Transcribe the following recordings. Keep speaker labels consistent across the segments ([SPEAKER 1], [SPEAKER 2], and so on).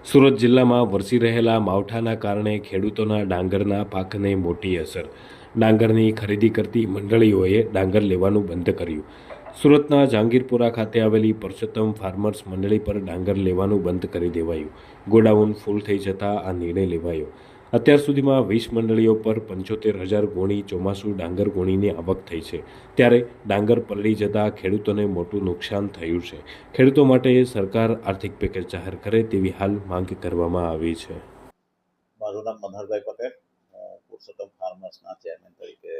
[SPEAKER 1] સુરત જિલ્લામાં વરસી રહેલા માવઠાના કારણે ખેડૂતોના ડાંગરના પાકને મોટી અસર. ડાંગરની ખરીદી કરતી મંડળીઓએ ડાંગર લેવાનું બંધ કર્યું. સુરતના જહાંગીરપુરા ખાતે આવેલી પરસોત્તમ ફાર્મર્સ મંડળી પર ડાંગર લેવાનું બંધ કરી દેવાયું. ગોડાઉન ફૂલ થઈ જતાં આ નિર્ણય લેવાયો. અત્યાર સુધીમાં 20 મંડળીઓ પર 75,000 ગુણી ચોમાસું ડાંગર ગુણીની આવક થઈ છે. ત્યારે ડાંગર પલળી જતાં ખેડૂતોને મોટું નુકસાન થયું છે. ખેડૂતો માટે સરકાર આર્થિક પેકેજ જાહેર કરે તેવી હાલ માંગ કરવામાં આવી છે.
[SPEAKER 2] મારું નામ મનહરભાઈ પટેલ, હું પુરુષોત્તમ ફાર્મર્સના ચેરમેન તરીકે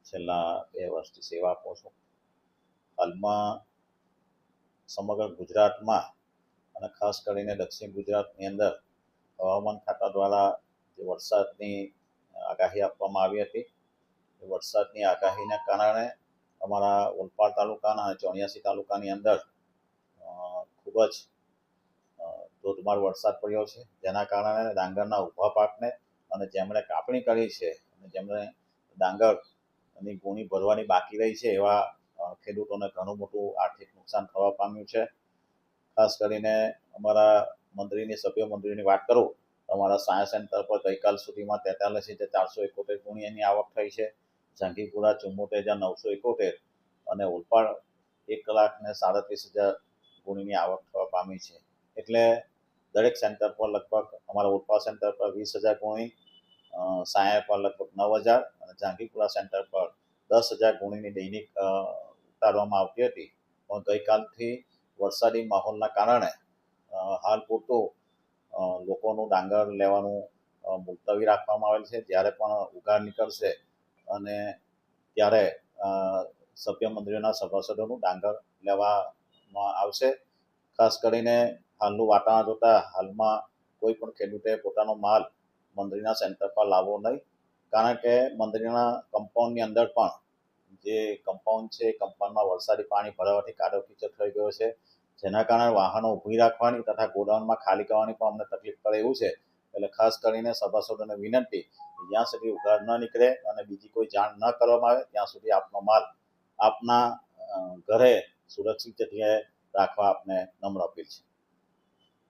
[SPEAKER 2] છેલ્લા 2 વર્ષથી સેવા આપું છું. હાલમાં સમગ્ર ગુજરાતમાં અને ખાસ કરીને દક્ષિણ ગુજરાતની અંદર હવામાન ખાતા દ્વારા જે વરસાદની આગાહી આપવામાં આવી હતી, એ વરસાદની આગાહીના કારણે અમારા ઓલપાડ તાલુકાના અને 84 તાલુકાની અંદર ખૂબ જ ધોધમાર વરસાદ પડ્યો છે, જેના કારણે ડાંગરના ઊભા પાકને અને જેમણે કાપણી કરી છે અને જેમણે ડાંગરની ગુણી ભરવાની બાકી રહી છે એવા ખેડૂતોને ઘણું મોટું આર્થિક નુકસાન થવા પામ્યું છે. ખાસ કરીને અમારા સભ્ય મંડળીની વાત કરું તો અમારા સાયન્સ સેન્ટર પર ગઈકાલ સુધીમાં 43,471 ગુણીની આવક થઈ છે. જહાંગીરપુરા 74,971 અને ઓલપાડ 1,37,000 ગુણીની આવક થવા પામી છે. એટલે દરેક સેન્ટર પર લગભગ અમારા ઓલપાડ સેન્ટર પર 20,000 ગુણી, સાયા પર લગભગ 9,000 અને જહાંગીરપુરા સેન્ટર પર 10,000 ગુણીની દૈનિક ઉતારવામાં આવતી હતી. પણ ગઈકાલથી વરસાદી માહોલના કારણે હાલ પૂરતું લોકોનું ડાંગર લેવાનું મુલતવી રાખવામાં આવેલ છે. જ્યારે પણ ઉઘાડ નીકળશે અને ત્યારે સભ્ય મંડળીના સભાસદોનું ડાંગર લેવામાં આવશે. ખાસ કરીને હાલનું વાતાવરણ જોતાં હાલમાં કોઈ પણ ખેડૂતે પોતાનો માલ મંડળીના સેન્ટર પર લાવવો નહીં, કારણ કે મંડળીના કમ્પાઉન્ડની અંદર પણ જે કમ્પાઉન્ડ છે એ કમ્પાઉન્ડમાં વરસાદી પાણી ભરાવાથી કાદવ કીચડ થઈ ગયો છે, જેના કારણે વાહનો ઊભી રાખવાની તથા ગોડાઉનમાં ખાલી કરવાની પણ અમને તકલીફ પડે એવું છે. એટલે ખાસ કરીને સભાસદોને વિનંતી, જ્યાં સુધી ઉઘાડ ન નીકળે અને બીજી કોઈ જાણ ન કરવામાં આવે ત્યાં સુધી આપનો માલ આપના ઘરે સુરક્ષિત જગ્યાએ રાખવા આપને નમ્ર અપીલ છે.